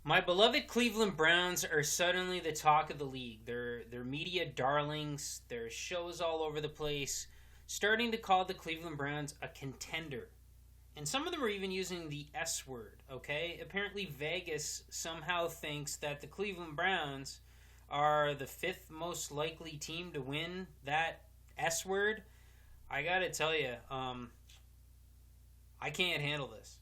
My beloved Cleveland Browns are suddenly the talk of the league. They're media darlings. There's shows all over the place, starting to call the Cleveland Browns a contender. And some of them are even using the S word, okay? Apparently, Vegas somehow thinks that the Cleveland Browns are the fifth most likely team to win that S word. I gotta tell you, I can't handle this.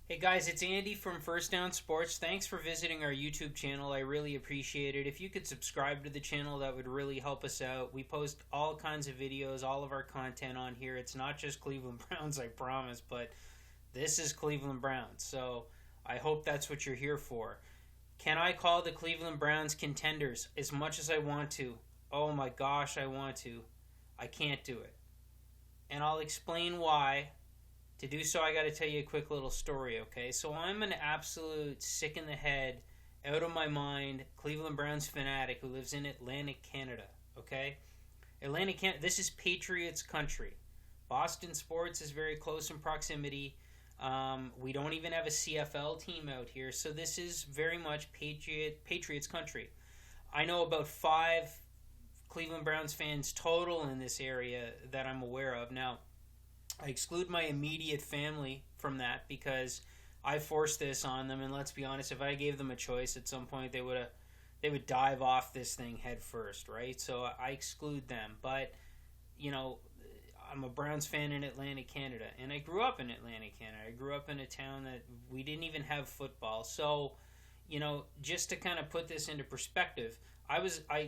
Hey guys, it's Andy from First Down Sports. Thanks for visiting our YouTube channel. I really appreciate it. If you could subscribe to the channel, that would really help us out. We post all kinds of videos, all of our content on here. It's not just Cleveland Browns, I promise, but this is Cleveland Browns. So I hope that's what you're here for. Can I call the Cleveland Browns contenders as much as I want to? Oh my gosh, I want to. I can't do it. And I'll explain why. To do so, I got to tell you a quick little story, okay? So I'm an absolute sick in the head, out of my mind Cleveland Browns fanatic who lives in Atlantic Canada, okay? Atlantic Canada, this is Patriots country. Boston sports is very close in proximity. We don't even have a CFL team out here, so this is very much Patriots country. I know about 5 Cleveland Browns fans total in this area that I'm aware of. Now, I exclude my immediate family from that because I forced this on them, and let's be honest, if I gave them a choice at some point, they would dive off this thing head first, right? So I exclude them. But you know, I'm a Browns fan in Atlantic Canada, and I grew up in Atlantic Canada. I grew up in a town that we didn't even have football. So, just to kind of put this into perspective, I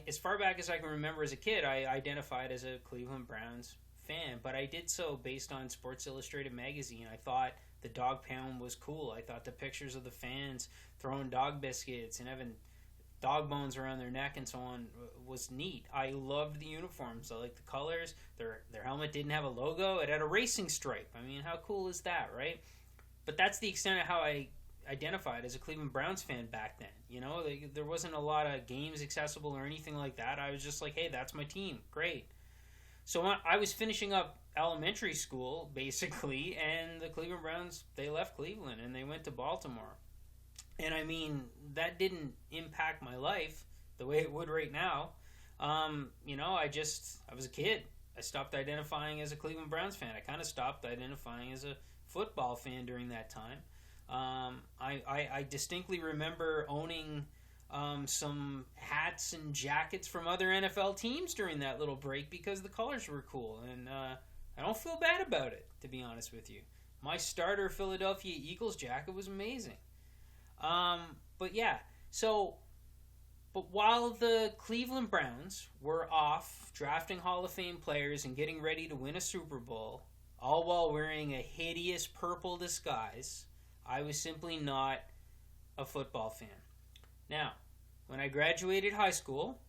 as far back as I can remember as a kid, I identified as a Cleveland Browns fan, but I did so based on Sports Illustrated magazine. I thought the dog pound was cool. I thought the pictures of the fans throwing dog biscuits and having dog bones around their neck and so on was neat. I loved the uniforms. I liked the colors. Their helmet didn't have a logo. It had a racing stripe. I mean, how cool is that, right? But that's the extent of how I identified as a Cleveland Browns fan back then. There wasn't a lot of games accessible or anything like that. I was just like, hey, that's my team. Great. So I was finishing up elementary school, basically, and the Cleveland Browns, they left Cleveland and they went to Baltimore. And I mean, that didn't impact my life the way it would right now. I was a kid. I stopped identifying as a Cleveland Browns fan. I kind of stopped identifying as a football fan during that time. I distinctly remember owning some hats and jackets from other NFL teams during that little break because the colors were cool, and I don't feel bad about it, to be honest with you. My starter Philadelphia Eagles jacket was amazing. But yeah, but while the Cleveland Browns were off drafting Hall of Fame players and getting ready to win a Super Bowl, all while wearing a hideous purple disguise, I was simply not a football fan. Now, when I graduated high school,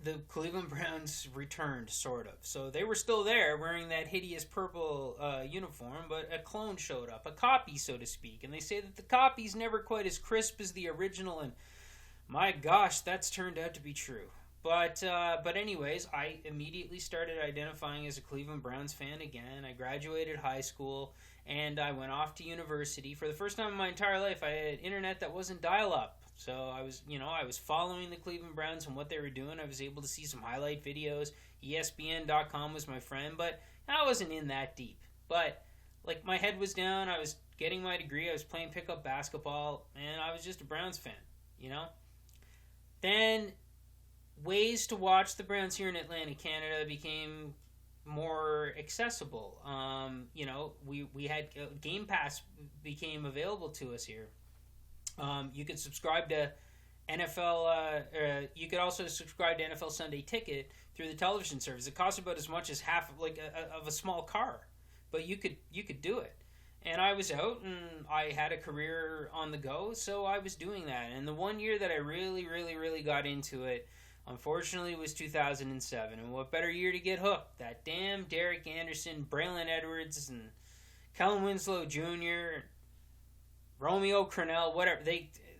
the Cleveland Browns returned, sort of. So they were still there wearing that hideous purple uniform, but a clone showed up, a copy, so to speak. And they say that the copy's never quite as crisp as the original, and my gosh, that's turned out to be true. But anyways, I immediately started identifying as a Cleveland Browns fan again. I graduated high school, and I went off to university. For the first time in my entire life, I had internet that wasn't dial-up. So I was following the Cleveland Browns and what they were doing. I was able to see some highlight videos. ESPN.com was my friend, but I wasn't in that deep. But like, my head was down. I was getting my degree. I was playing pickup basketball, and I was just a Browns fan. Then ways to watch the Browns here in Atlantic Canada became more accessible. We had Game Pass became available to us here. You could subscribe to NFL. You could also subscribe to NFL Sunday Ticket through the television service. It costs about as much as half of a small car, but you could do it. And I was out, and I had a career on the go, so I was doing that. And the one year that I really, really, really got into it, unfortunately, was 2007. And what better year to get hooked? That damn Derek Anderson, Braylon Edwards, and Kellen Winslow Jr., Romeo Crennel, whatever.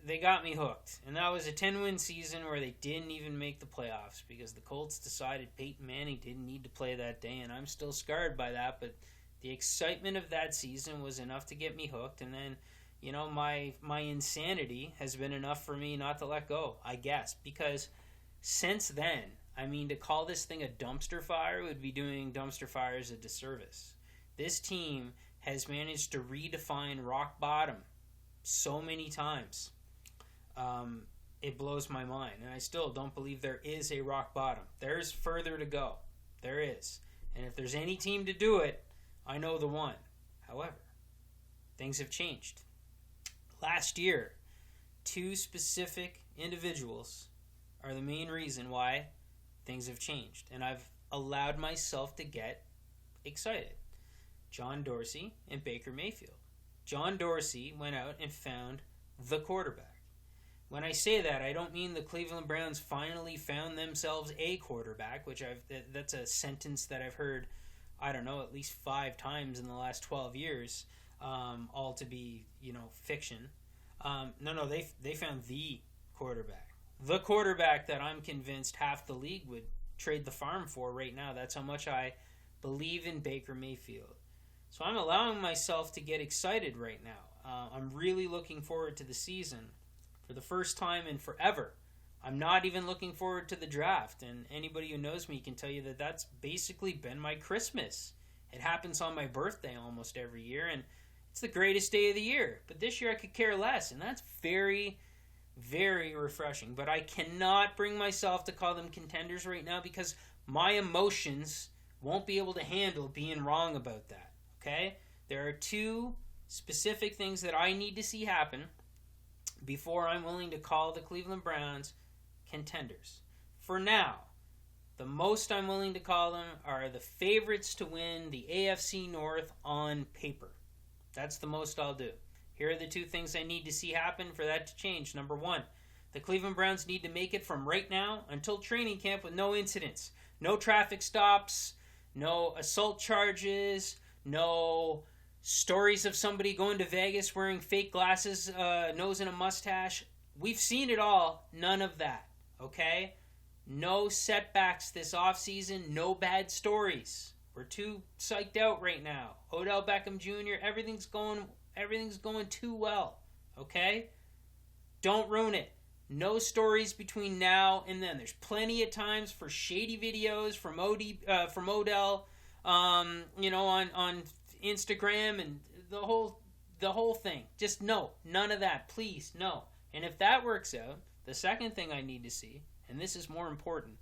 they got me hooked. And that was a 10-win season where they didn't even make the playoffs because the Colts decided Peyton Manning didn't need to play that day, and I'm still scarred by that. But the excitement of that season was enough to get me hooked, and then, you know, my insanity has been enough for me not to let go, I guess, because since then, I mean, to call this thing a dumpster fire would be doing dumpster fires a disservice. This team has managed to redefine rock bottom so many times. It blows my mind, and I still don't believe there is a rock bottom. There's further to go. There is. And if there's any team to do it, I know the one. However, things have changed. Last year, 2 specific individuals are the main reason why things have changed, and I've allowed myself to get excited. John Dorsey and Baker Mayfield. John Dorsey went out and found the quarterback. When I say that, I don't mean the Cleveland Browns finally found themselves a quarterback, which that's a sentence that I've heard, I don't know, at least 5 times in the last 12 years, all to be, you know, fiction. No, they found the quarterback. The quarterback that I'm convinced half the league would trade the farm for right now. That's how much I believe in Baker Mayfield. So I'm allowing myself to get excited right now. I'm really looking forward to the season for the first time in forever. I'm not even looking forward to the draft, and anybody who knows me can tell you that that's basically been my Christmas. It happens on my birthday almost every year, and it's the greatest day of the year. But this year I could care less, and that's very, very refreshing. But I cannot bring myself to call them contenders right now because my emotions won't be able to handle being wrong about that. Okay? There are 2 specific things that I need to see happen before I'm willing to call the Cleveland Browns contenders. For now, the most I'm willing to call them are the favorites to win the AFC North on paper. That's the most I'll do. Here are the 2 things I need to see happen for that to change. Number 1, the Cleveland Browns need to make it from right now until training camp with no incidents. No traffic stops, no assault charges, no stories of somebody going to Vegas wearing fake glasses, nose and a mustache. We've seen it all. None of that. Okay? No setbacks this offseason. No bad stories. We're too psyched out right now. Odell Beckham Jr., everything's going too well. Okay? Don't ruin it. No stories between now and then. There's plenty of times for shady videos from Odell, on Instagram and the whole thing. Just no, none of that, please, no. And if that works out, the second thing I need to see, and this is more important,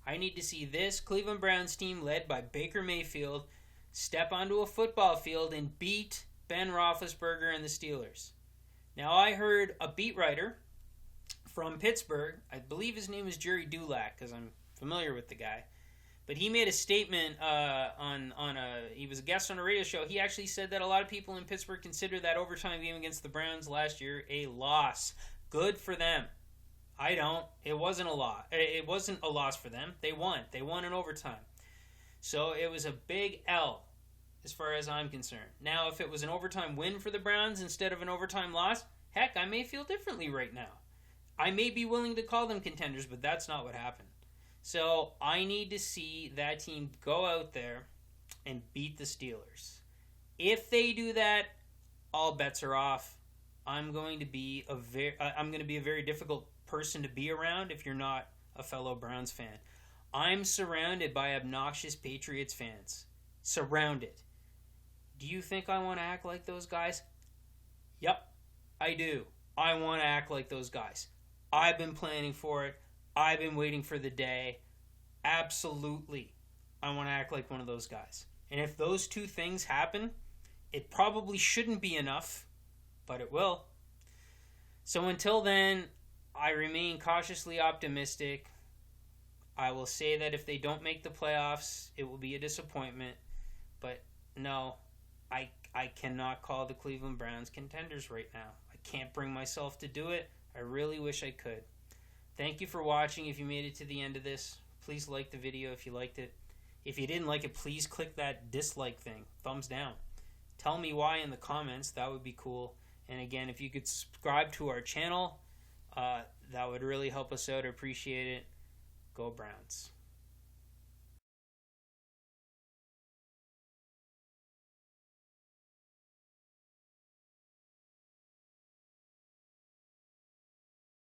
I need to see this Cleveland Browns team led by Baker Mayfield step onto a football field and beat Ben Roethlisberger and the Steelers. Now, I heard a beat writer from Pittsburgh, I believe his name is Jerry Dulac, because I'm familiar with the guy, but he made a statement he was a guest on a radio show. He actually said that a lot of people in Pittsburgh consider that overtime game against the Browns last year a loss. Good for them. I don't. It wasn't a loss. It wasn't a loss for them. They won. They won in overtime. So it was a big L as far as I'm concerned. Now, if it was an overtime win for the Browns instead of an overtime loss, heck, I may feel differently right now. I may be willing to call them contenders, but that's not what happened. So I need to see that team go out there and beat the Steelers. If they do that, all bets are off. I'm going to be a very difficult person to be around if you're not a fellow Browns fan. I'm surrounded by obnoxious Patriots fans. Surrounded. Do you think I want to act like those guys? Yep, I do. I want to act like those guys. I've been planning for it. I've been waiting for the day. Absolutely. I want to act like one of those guys. And if those 2 things happen, it probably shouldn't be enough, but it will. So until then, I remain cautiously optimistic. I will say that if they don't make the playoffs, it will be a disappointment. But no, I cannot call the Cleveland Browns contenders right now. I can't bring myself to do it. I really wish I could. Thank you for watching. If you made it to the end of this, please like the video if you liked it. If you didn't like it, please click that dislike thing. Thumbs down. Tell me why in the comments. That would be cool. And again, if you could subscribe to our channel, That would really help us out. Appreciate it. Go Browns.